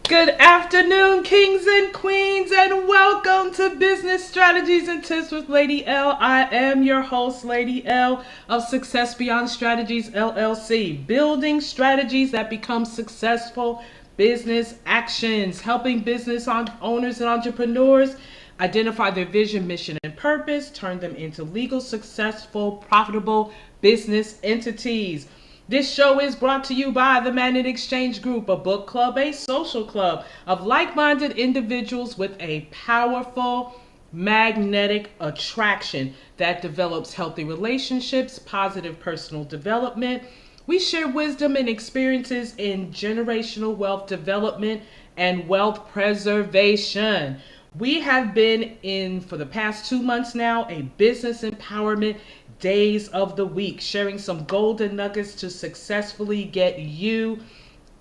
Good afternoon, kings and queens, and welcome to Business Strategies and Tips with Lady L. I am your host, Lady L of Success Beyond Strategies, LLC, building strategies that become successful business actions, helping business owners and entrepreneurs identify their vision, mission, and purpose, turn them into legal, successful, profitable business entities. This show is brought to you by the Magnet Exchange Group, a book club, a social club of like-minded individuals with a powerful magnetic attraction that develops healthy relationships, positive personal development. We share wisdom and experiences in generational wealth development and wealth preservation. We have been in, for the past 2 months now, a business empowerment days of the week, sharing some golden nuggets to successfully get you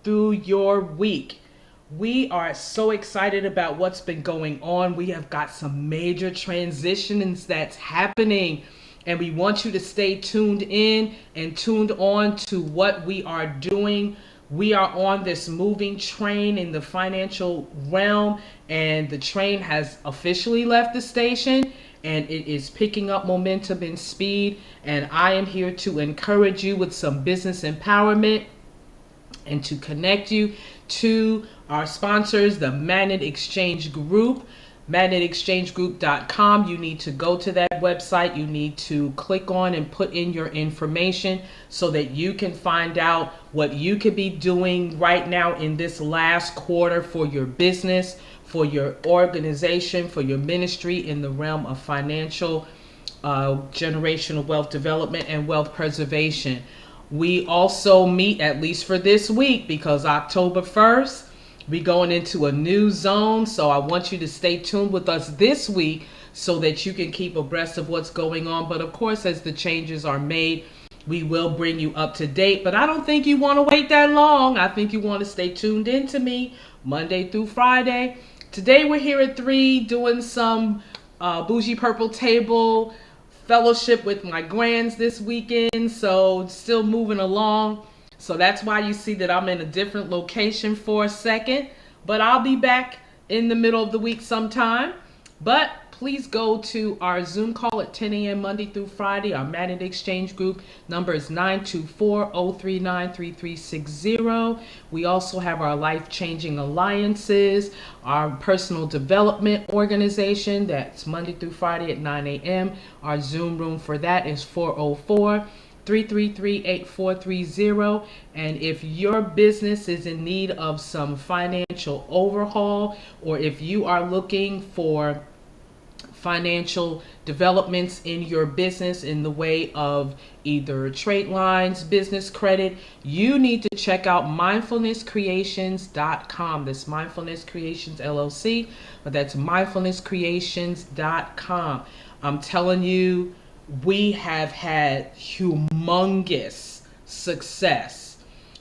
through your week. We are so excited about what's been going on. We have got some major transitions that's happening, and we want you to stay tuned in and tuned on to what we are doing. We are on this moving train in the financial realm, and the train has officially left the station and it is picking up momentum and speed. And I am here to encourage you with some business empowerment and to connect you to our sponsors, the Magnet Exchange Group. MagnetExchangeGroup.com. You need to go to that website. You need to click on and put in your information so that you can find out what you could be doing right now in this last quarter for your business, for your organization, for your ministry in the realm of financial, generational wealth development and wealth preservation. We also meet, at least for this week, because October 1st, we're going into a new zone, so I want you to stay tuned with us this week so that you can keep abreast of what's going on. But of course, as the changes are made, we will bring you up to date. But I don't think you want to wait that long. I think you want to stay tuned in to me Monday through Friday. Today we're here at 3 doing some Bougie Purple Table fellowship with my grands this weekend, so still moving along. So that's why you see that I'm in a different location for a second, but I'll be back in the middle of the week sometime. But please go to our Zoom call at 10 a.m. Monday through Friday. Our Magnet Exchange Group number is 924-039-3360. We also have our Life-Changing Alliances, our personal development organization. That's Monday through Friday at 9 a.m. Our Zoom room for that is 404-333-8430. And if your business is in need of some financial overhaul, or if you are looking for financial developments in your business in the way of either trade lines, business credit, you need to check out mindfulnesscreations.com. That's Mindfulness Creations LLC, but that's mindfulnesscreations.com. I'm telling you, we have had humongous success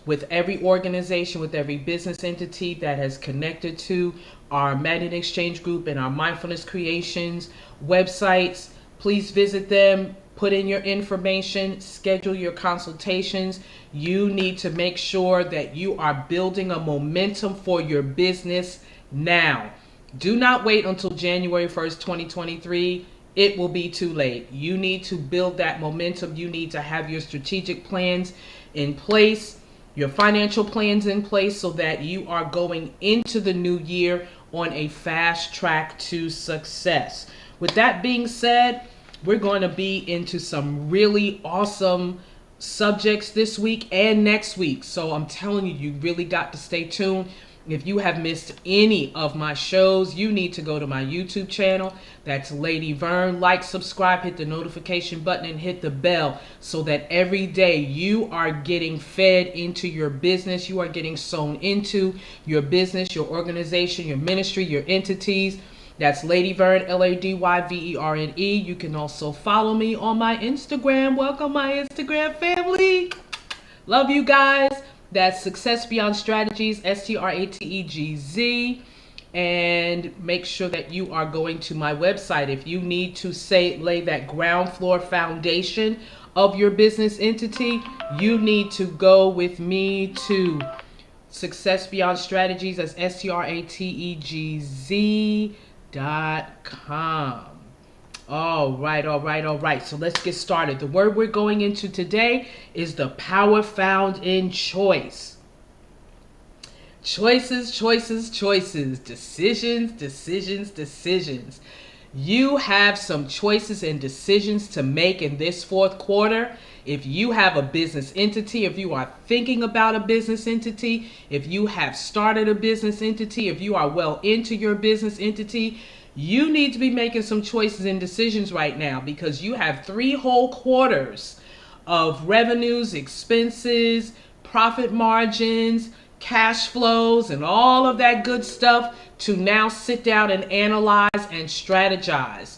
with every organization, with every business entity that has connected to our Magnet Exchange Group and our Mindfulness Creations websites. Please visit them, put in your information, schedule your consultations. You need to make sure that you are building a momentum for your business now. Do not wait until January 1st, 2023. It will be too late. You need to build that momentum. You need to have your strategic plans in place, your financial plans in place, so that you are going into the new year on a fast track to success. With that being said, we're going to be into some really awesome subjects this week and next week. So I'm telling you, you really got to stay tuned. If you have missed any of my shows, you need to go to my YouTube channel. That's Lady Vern. Like, subscribe, hit the notification button, and hit the bell so that every day you are getting fed into your business. You are getting sown into your business, your organization, your ministry, your entities. That's Lady Vern, LadyVerne. You can also follow me on my Instagram. Welcome, my Instagram family. Love you guys. That's Success Beyond Strategies, Strategz. And make sure that you are going to my website. If you need to lay that ground floor foundation of your business entity, you need to go with me to Success Beyond Strategz, that's STRATEGZ.com. All right. So let's get started. The word we're going into today is the power found in choice. Choices. Decisions. You have some choices and decisions to make in this fourth quarter. If you have a business entity, if you are thinking about a business entity, if you have started a business entity, if you are well into your business entity, you need to be making some choices and decisions right now, because you have 3 whole quarters of revenues, expenses, profit margins, cash flows, and all of that good stuff to now sit down and analyze and strategize.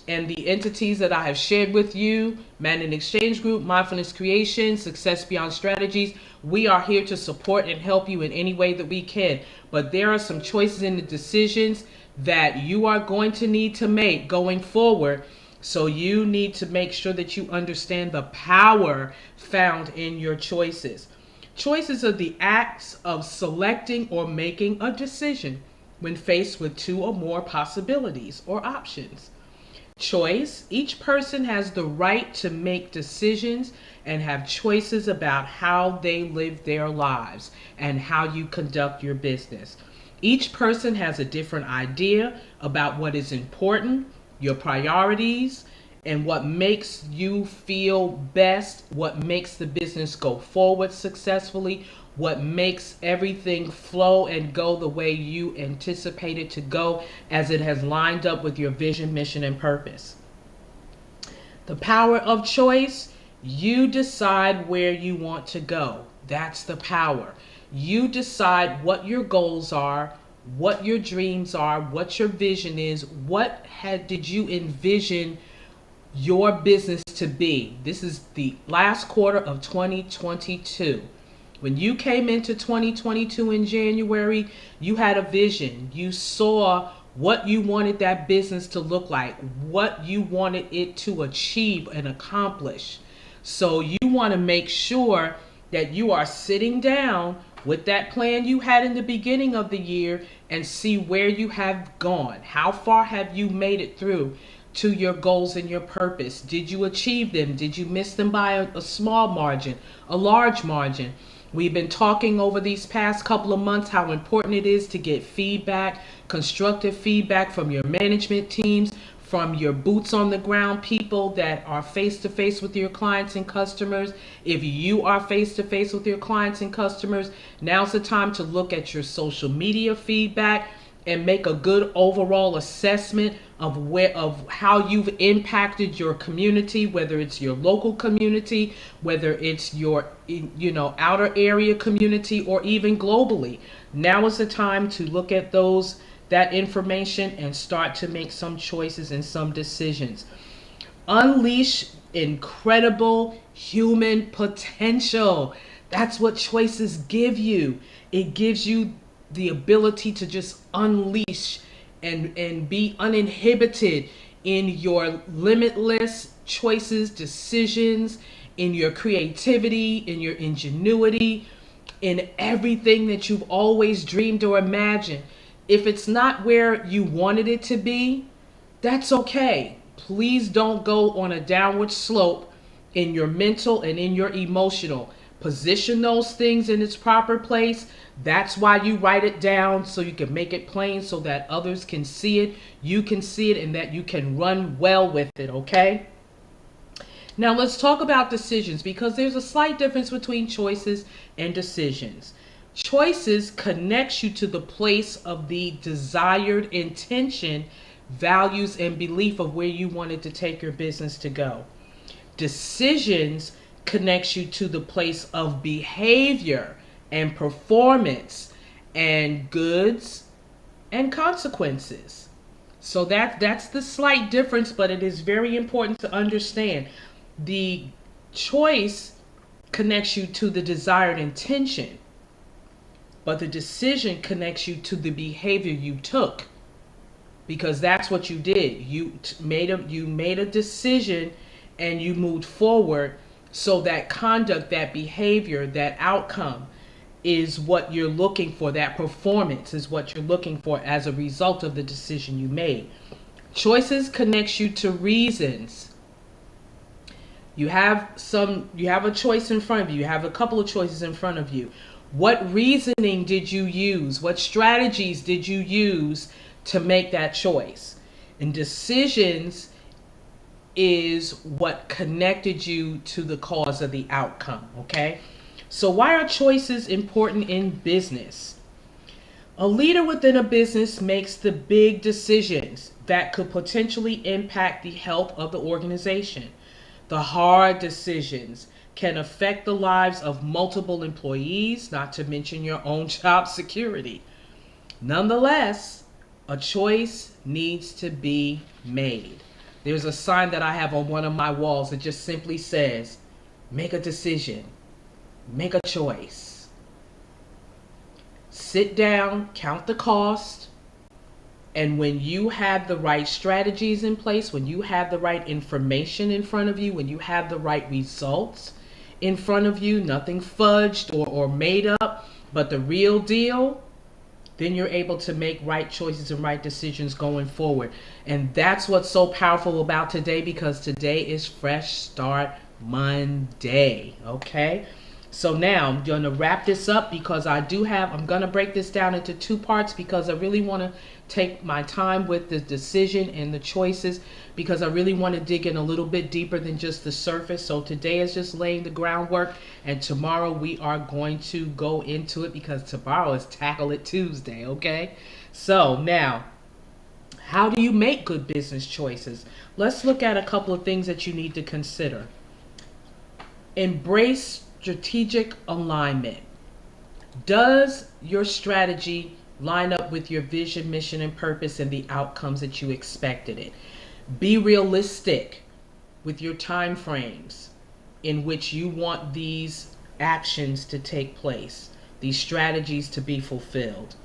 And the entities that I have shared with you, Man in Exchange Group, Mindfulness Creation, Success Beyond Strategz, we are here to support and help you in any way that we can. But there are some choices and decisions that you are going to need to make going forward. So you need to make sure that you understand the power found in your choices. Choices are the acts of selecting or making a decision when faced with 2 or more possibilities or options. Choice: each person has the right to make decisions and have choices about how they live their lives and how you conduct your business. Each person has a different idea about what is important, your priorities, and what makes you feel best, what makes the business go forward successfully, what makes everything flow and go the way you anticipate it to go, as it has lined up with your vision, mission, and purpose. The power of choice: you decide where you want to go. That's the power. You decide what your goals are, what your dreams are, what your vision is, did you envision your business to be. This is the last quarter of 2022. When you came into 2022 in January, you had a vision. You saw what you wanted that business to look like, what you wanted it to achieve and accomplish. So you want to make sure that you are sitting down with that plan you had in the beginning of the year and see where you have gone. How far have you made it through to your goals and your purpose? Did you achieve them? Did you miss them by a small margin, a large margin? We've been talking over these past couple of months how important it is to get feedback, constructive feedback from your management teams, from your boots on the ground people that are face to face with your clients and customers. If you are face to face with your clients and customers, now's the time to look at your social media feedback and make a good overall assessment of how you've impacted your community, whether it's your local community, whether it's your outer area community, or even globally. Now is the time to look at that information and start to make some choices and some decisions. Unleash incredible human potential. That's what choices give you. It gives you the ability to just unleash and be uninhibited in your limitless choices, decisions, in your creativity, in your ingenuity, in everything that you've always dreamed or imagined. If it's not where you wanted it to be, that's okay. Please don't go on a downward slope in your mental and in your emotional. Position those things in its proper place. That's why you write it down, so you can make it plain so that others can see it, you can see it, and that you can run well with it, okay? Now let's talk about decisions, because there's a slight difference between choices and decisions. Choices connects you to the place of the desired intention, values, and belief of where you wanted to take your business to go. Decisions connects you to the place of behavior and performance and goods and consequences. So that's the slight difference, but it is very important to understand. The choice connects you to the desired intention, but the decision connects you to the behavior you took, because that's what you did. You made a decision and you moved forward. So that conduct, that behavior, that outcome is what you're looking for. That performance is what you're looking for as a result of the decision you made. Choices connects you to reasons. You have a choice in front of you. You have a couple of choices in front of you. What reasoning did you use? What strategies did you use to make that choice? And decisions is what connected you to the cause of the outcome, okay? So why are choices important in business? A leader within a business makes the big decisions that could potentially impact the health of the organization. The hard decisions can affect the lives of multiple employees, not to mention your own job security. Nonetheless, a choice needs to be made. There's a sign that I have on one of my walls that just simply says, make a decision, make a choice. Sit down, count the cost, and when you have the right strategies in place, when you have the right information in front of you, when you have the right results in front of you, nothing fudged or made up, but the real deal, then you're able to make right choices and right decisions going forward. And that's what's so powerful about today, because today is Fresh Start Monday, okay? So now I'm going to wrap this up because I'm going to break this down into two parts because I really want to take my time with the decision and the choices because I really want to dig in a little bit deeper than just the surface. So today is just laying the groundwork, and tomorrow we are going to go into it because tomorrow is Tackle It Tuesday, okay? So now, how do you make good business choices? Let's look at a couple of things that you need to consider. Embrace strategic alignment. Does your strategy line up with your vision, mission, and purpose and the outcomes that you expected it? Be realistic with your time frames in which you want these actions to take place, these strategies to be fulfilled.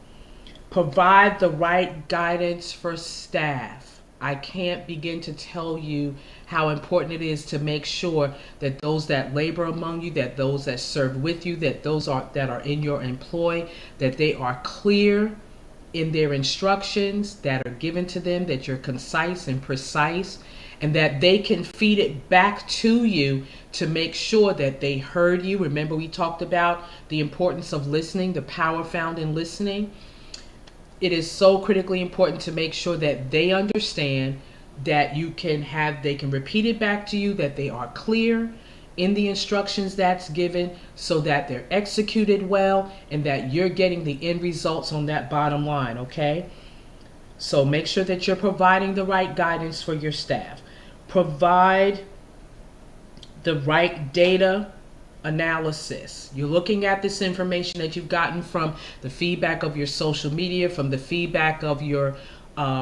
Provide the right guidance for staff. I can't begin to tell you how important it is to make sure that those that labor among you, that those that serve with you, that those that are in your employ, that they are clear in their instructions that are given to them, that you're concise and precise, and that they can feed it back to you to make sure that they heard you. Remember, we talked about the importance of listening, the power found in listening. It is so critically important to make sure that they understand that they can repeat it back to you, that they are clear in the instructions that's given so that they're executed well and that you're getting the end results on that bottom line, okay? So make sure that you're providing the right guidance for your staff. Provide the right data analysis. You're looking at this information that you've gotten from the feedback of your social media, from the feedback of your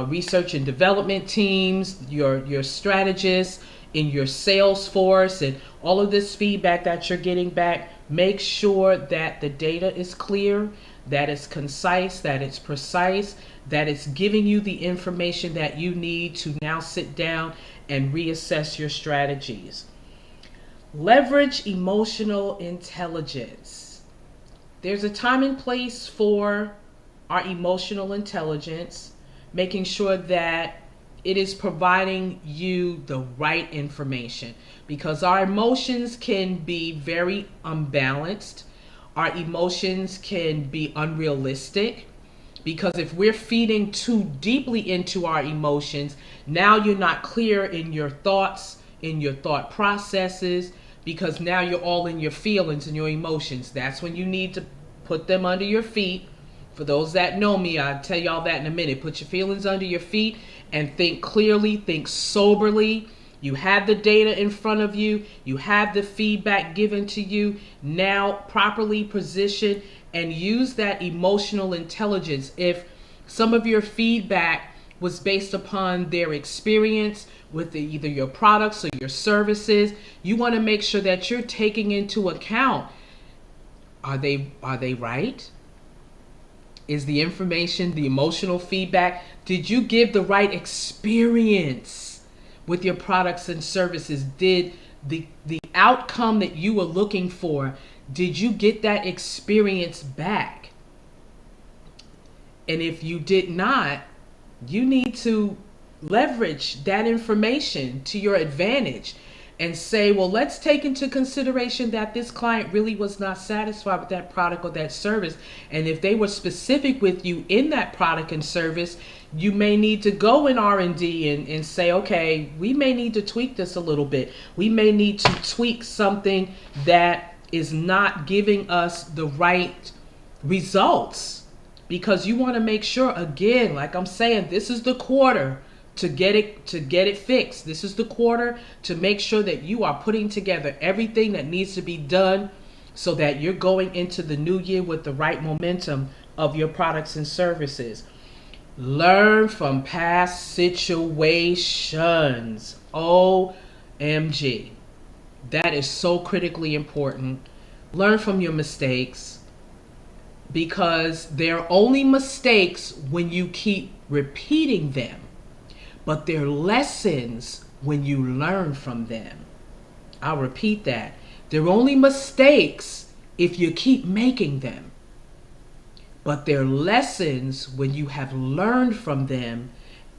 research and development teams, your strategists in your sales force, and all of this feedback that you're getting back. Make sure that the data is clear, that it's concise, that it's precise, that it's giving you the information that you need to now sit down and reassess your strategies. Leverage emotional intelligence. There's a time and place for our emotional intelligence, making sure that it is providing you the right information, because our emotions can be very unbalanced. Our emotions can be unrealistic, because if we're feeding too deeply into our emotions, now you're not clear in your thoughts, in your thought processes, because now you're all in your feelings and your emotions. That's when you need to put them under your feet. For those that know me, I'll tell y'all that in a minute. Put your feelings under your feet and think clearly, think soberly. You have the data in front of you. You have the feedback given to you. Now properly position and use that emotional intelligence. If some of your feedback was based upon their experience with either your products or your services, you want to make sure that you're taking into account, are they right? Is the information, the emotional feedback, did you give the right experience with your products and services? Did the outcome that you were looking for, did you get that experience back? And if you did not, you need to leverage that information to your advantage and say, well, let's take into consideration that this client really was not satisfied with that product or that service. And if they were specific with you in that product and service, you may need to go in R&D and say, okay, we may need to tweak this a little bit. We may need to tweak something that is not giving us the right results, because you want to make sure, again, like I'm saying, this is the quarter to get it fixed. This is the quarter to make sure that you are putting together everything that needs to be done so that you're going into the new year with the right momentum of your products and services. Learn from past situations. OMG. That is so critically important. Learn from your mistakes, because they're only mistakes when you keep repeating them. But they're lessons when you learn from them. I'll repeat that. They're only mistakes if you keep making them. But they're lessons when you have learned from them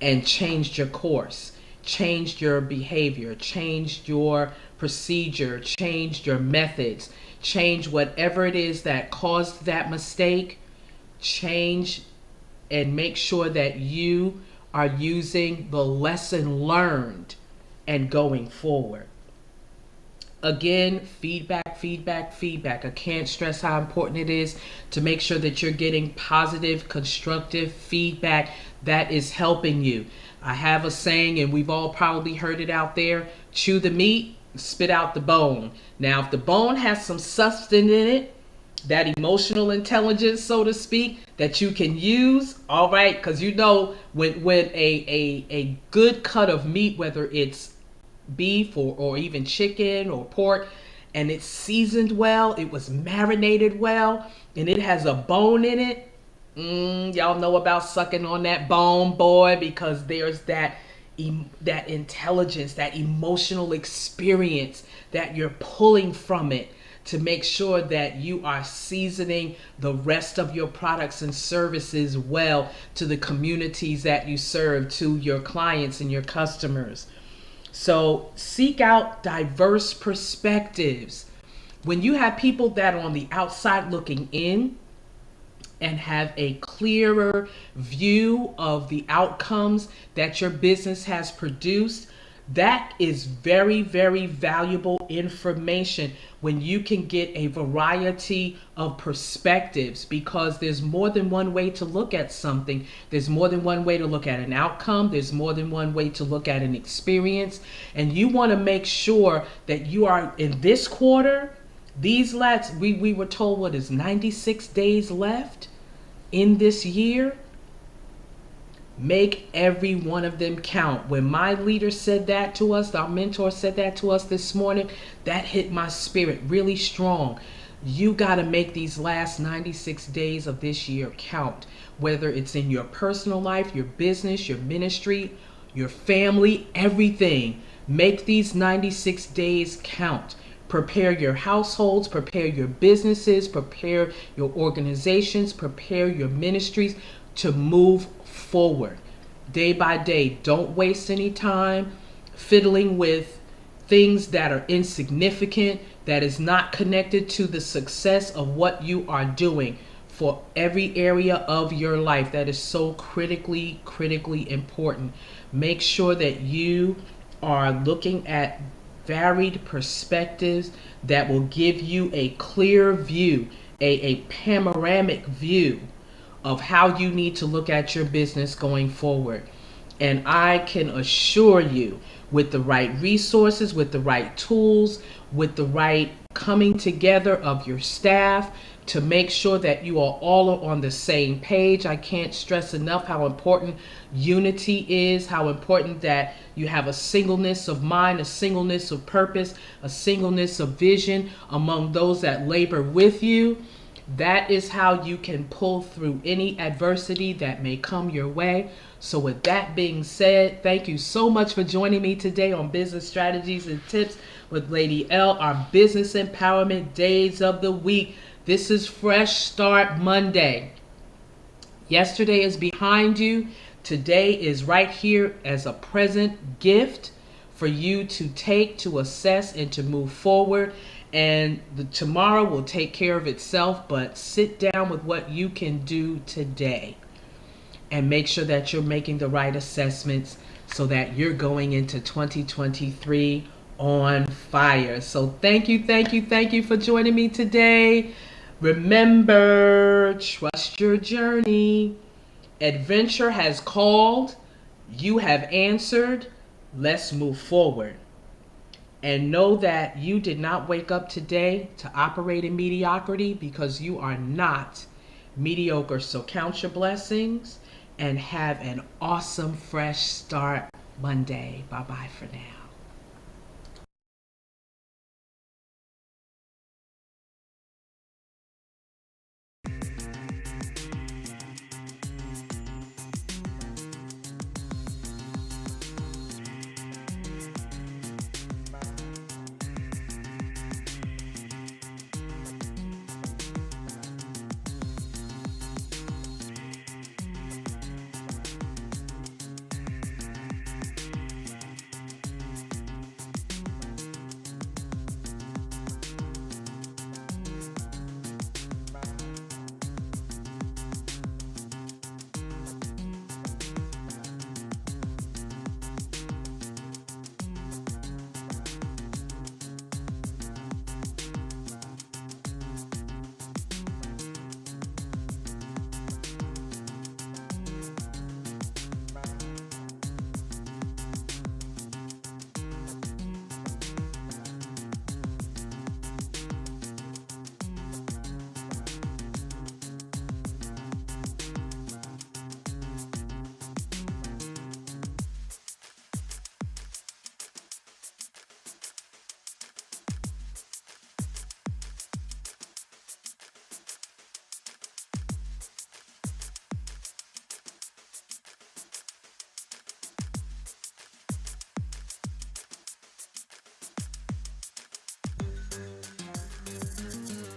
and changed your course, changed your behavior, changed your procedure, changed your methods, changed whatever it is that caused that mistake. Change and make sure that you are using the lesson learned and going forward. Again, feedback, feedback, feedback. I can't stress how important it is to make sure that you're getting positive, constructive feedback that is helping you. I have a saying, and we've all probably heard it out there: chew the meat, spit out the bone. Now, if the bone has some substance in it, that emotional intelligence, so to speak, that you can use, all right, because you know when a good cut of meat, whether it's beef or even chicken or pork, and it's seasoned well, it was marinated well, and it has a bone in it, y'all know about sucking on that bone, boy, because there's that intelligence, that emotional experience that you're pulling from it to make sure that you are seasoning the rest of your products and services well to the communities that you serve, to your clients and your customers. So seek out diverse perspectives. When you have people that are on the outside looking in and have a clearer view of the outcomes that your business has produced, that is very, very valuable information when you can get a variety of perspectives, because there's more than one way to look at something. There's more than one way to look at an outcome. There's more than one way to look at an experience. And you want to make sure that you are in this quarter, we were told, what is 96 days left in this year? Make every one of them count. When my leader said that to us, our mentor said that to us this morning, that hit my spirit really strong. You got to make these last 96 days of this year count, whether it's in your personal life, your business, your ministry, your family, everything. Make these 96 days count. Prepare your households, prepare your businesses, prepare your organizations, prepare your ministries to move forward day by day. Don't waste any time fiddling with things that are insignificant, that is not connected to the success of what you are doing for every area of your life. That is so critically important. Make sure that you are looking at varied perspectives that will give you a clear view, a panoramic view of how you need to look at your business going forward. And I can assure you, with the right resources, with the right tools, with the right coming together of your staff to make sure that you are all on the same page. I can't stress enough how important unity is, how important that you have a singleness of mind, a singleness of purpose, a singleness of vision among those that labor with you. That is how you can pull through any adversity that may come your way. So with that being said, thank you so much for joining me today on Business Strategies and Tips with Lady L, our business empowerment days of the week. This is Fresh Start Monday. Yesterday is behind you. Today is right here as a present gift for you to take, to assess, and to move forward. And tomorrow will take care of itself, but sit down with what you can do today and make sure that you're making the right assessments so that you're going into 2023 on fire. So thank you for joining me today. Remember, trust your journey. Adventure has called. You have answered. Let's move forward. And know that you did not wake up today to operate in mediocrity, because you are not mediocre. So count your blessings and have an awesome Fresh Start Monday. Bye-bye for now.